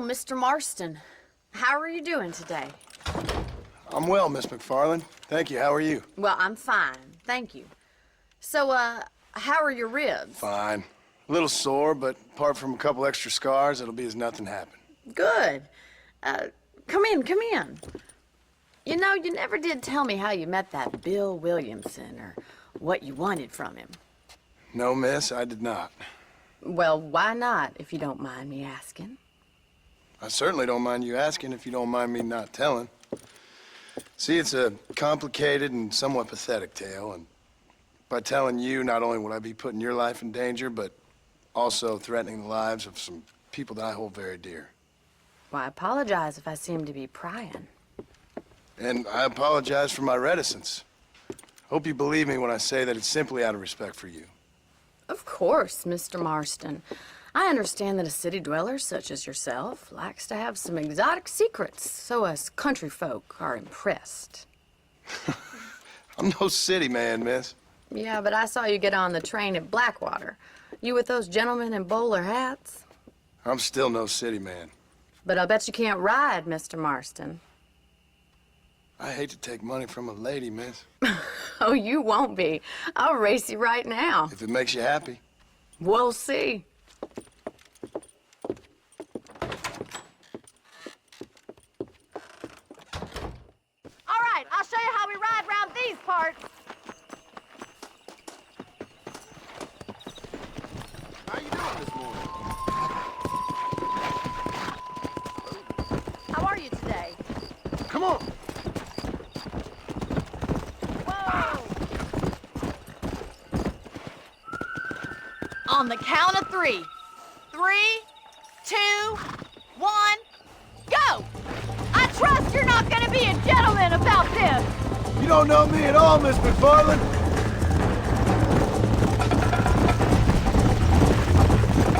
Mr. Marston. How are you doing today? I'm well, Miss McFarland. Thank you. How are you? Well, I'm fine. Thank you. So, how are your ribs? Fine. A little sore, but apart from a couple extra scars, it'll be as nothing happened. Good. Come in, come in. You know, you never did tell me how you met that Bill Williamson or what you wanted from him. No, miss, I did not. Well, why not, if you don't mind me asking? I certainly don't mind you asking if you don't mind me not telling. See, it's a complicated and somewhat pathetic tale, and by telling you, not only would I be putting your life in danger, but also threatening the lives of some people that I hold very dear. Well, I apologize if I seem to be prying. And I apologize for my reticence. Hope you believe me when I say that it's simply out of respect for you. Of course, Mr. Marston. I understand that a city dweller such as yourself likes to have some exotic secrets, so us country folk are impressed. I'm no city man, miss. Yeah, but I saw you get on the train at Blackwater. You with those gentlemen in bowler hats? I'm still no city man. But I'll bet you can't ride, Mr. Marston. I hate to take money from a lady, miss. Oh, you won't be. I'll race you right now. If it makes you happy. We'll see. All right, I'll show you how we ride around these parts. How you doing this morning? How are you today? Come on. Whoa! On the count of 3. 3, 2, 1, go! I trust you're not gonna be a gentleman about this. You don't know me at all, Miss McFarland.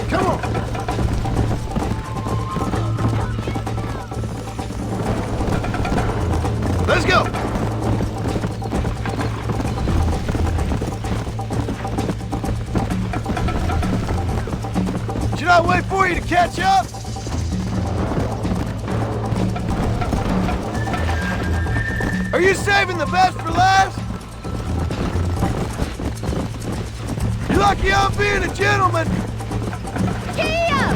Come on. Let's go. Should I wait for you to catch up? Are you saving the best for last? You're lucky I'm being a gentleman. Gee up!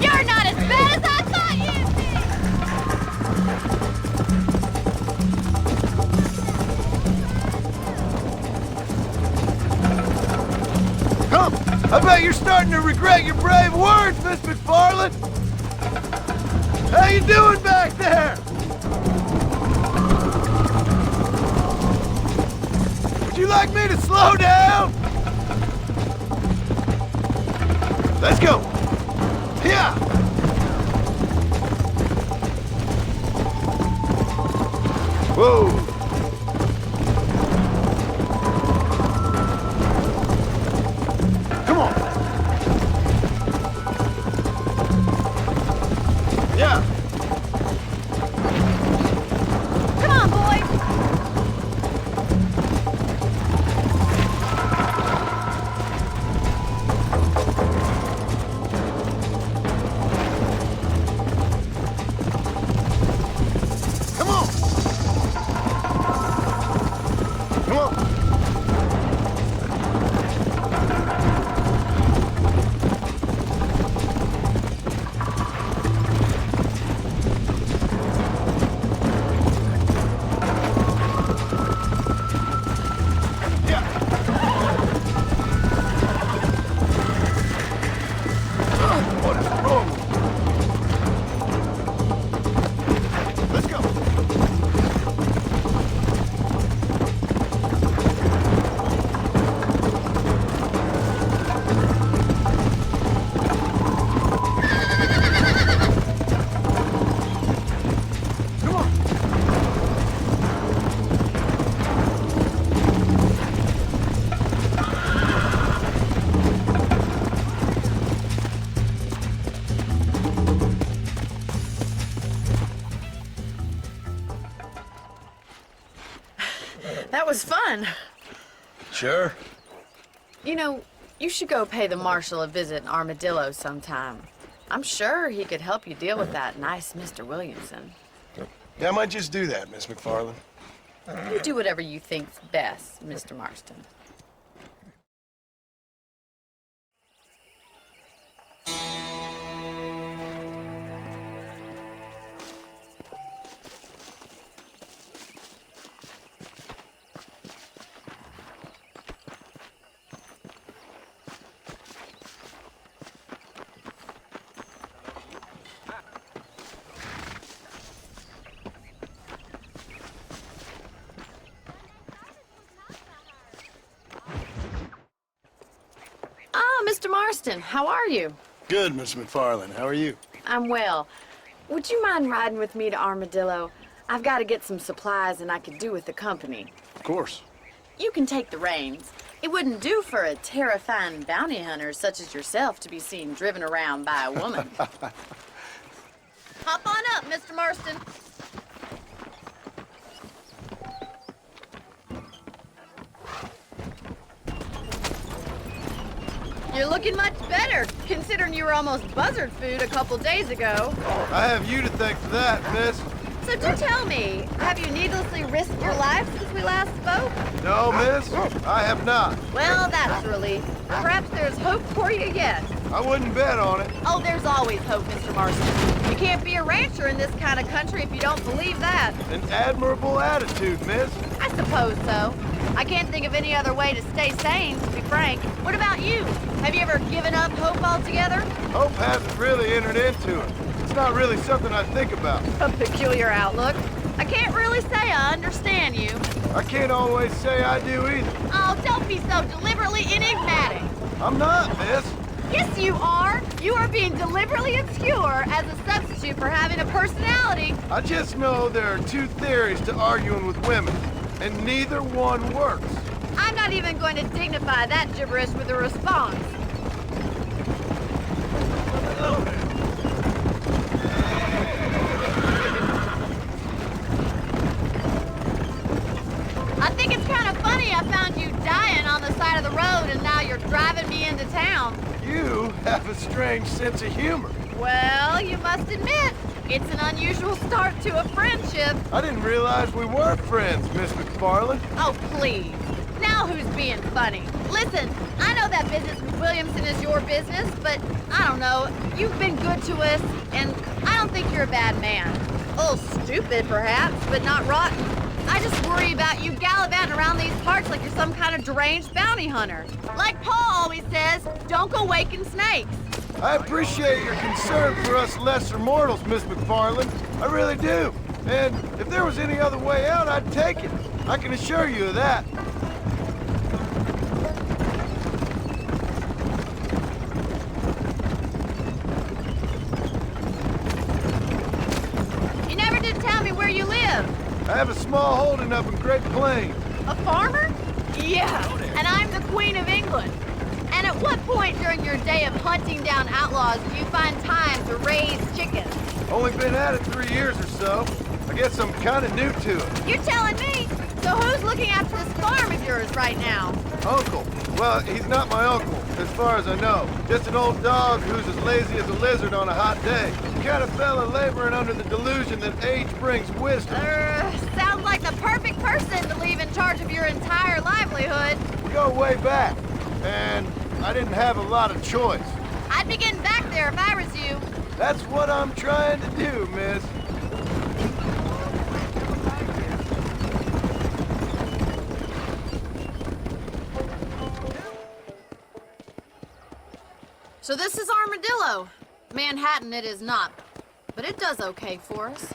You're not as bad as I thought you'd be. Come, I bet you're starting to regret your brave words, Miss McFarland. How you doing back there? Would you like me to slow down? Let's go. Yeah. Whoa. Come on. Yeah. Come on, boys. Come on. Come on. Yeah. What is wrong? Let's go. Come on. That was fun. Sure. You know, You should go pay the marshal a visit in Armadillo sometime. I'm sure he could help you deal with that nice Mr. Williamson. Yeah, I might just do that, Miss McFarland. You do whatever you think's best, Mr. Marston. Mr. Marston, how are you? Good, Miss McFarland. How are you? I'm well. Would you mind riding with me to Armadillo? I've got to get some supplies and I could do with the company. Of course. You can take the reins. It wouldn't do for a terrifying bounty hunter such as yourself to be seen driven around by a woman. Hop on up, Mr. Marston. You're looking much better, considering you were almost buzzard food a couple days ago. I have you to thank for that, miss. So do tell me, have you needlessly risked your life since we last spoke? No, miss, I have not. Well, that's a relief. Perhaps there's hope for you yet. I wouldn't bet on it. Oh, there's always hope, Mr. Marston. You can't be a rancher in this kind of country if you don't believe that. An admirable attitude, miss. I suppose so. I can't think of any other way to stay sane, to be frank. What about you? Have you ever given up hope altogether? Hope hasn't really entered into it. It's not really something I think about. A peculiar outlook. I can't really say I understand you. I can't always say I do either. Oh, don't be so deliberately enigmatic. I'm not, miss. Yes, you are. You are being deliberately obscure as a substitute for having a personality. I just know there are two theories to arguing with women, and neither one works. I'm not even going to dignify that gibberish with a response. I think it's kind of funny I found you dying on the side of the road and now you're driving me into town. You have a strange sense of humor. Well, you must admit, it's an unusual start to a friendship. I didn't realize we were friends, Miss McFarland. Oh, please. Now who's being funny? Listen, I know that business with Williamson is your business, but I don't know. You've been good to us, and I don't think you're a bad man. A little stupid, perhaps, but not rotten. I just worry about you gallivanting around these parts like you're some kind of deranged bounty hunter. Like Paul always says, don't go waking snakes. I appreciate your concern for us lesser mortals, Miss McFarland. I really do. And if there was any other way out, I'd take it. I can assure you of that. You never did tell me where you live. I have a small holding up in Great Plains. A farmer? Yeah, and I'm the Queen of England. And at what point during your day of hunting down outlaws do you find time to raise chickens? Only been at it 3 years or so. I guess I'm kind of new to it. You're telling me? So who's looking after this farm of yours right now? Uncle. Well, he's not my uncle, as far as I know. Just an old dog who's as lazy as a lizard on a hot day. The kind of fella laboring under the delusion that age brings wisdom. Sounds like the perfect person to leave in charge of your entire livelihood. We go way back, and I didn't have a lot of choice. I'd be getting back there if I was you. That's what I'm trying to do, miss. So this is Armadillo. Manhattan it is not, but it does okay for us.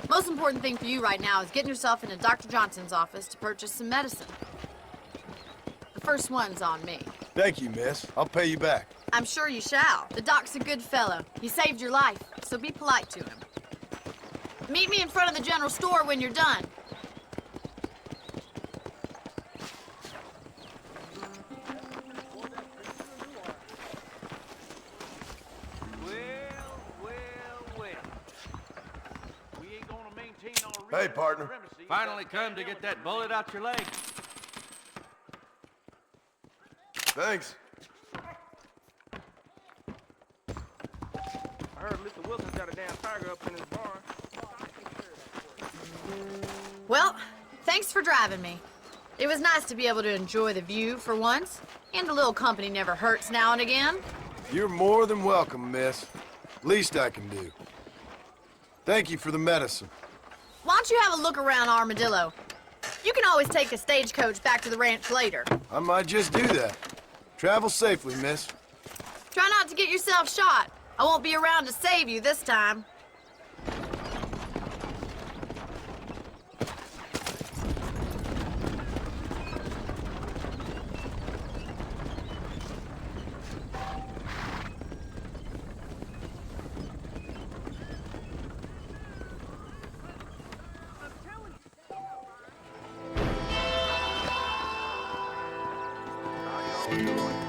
Most important thing for you right now is getting yourself into Dr. Johnson's office to purchase some medicine. The first one's on me. Thank you, miss. I'll pay you back. I'm sure you shall. The doc's a good fellow. He saved your life, so be polite to him. Meet me in front of the general store when you're done. Hey, partner. Finally come to get that bullet out your leg. Thanks. I heard Mr. Wilson's got a damn tiger up in his barn. Well, thanks for driving me. It was nice to be able to enjoy the view for once, and a little company never hurts now and again. You're more than welcome, miss. Least I can do. Thank you for the medicine. Why don't you have a look around Armadillo? You can always take a stagecoach back to the ranch later. I might just do that. Travel safely, miss. Try not to get yourself shot. I won't be around to save you this time. How y'all doing?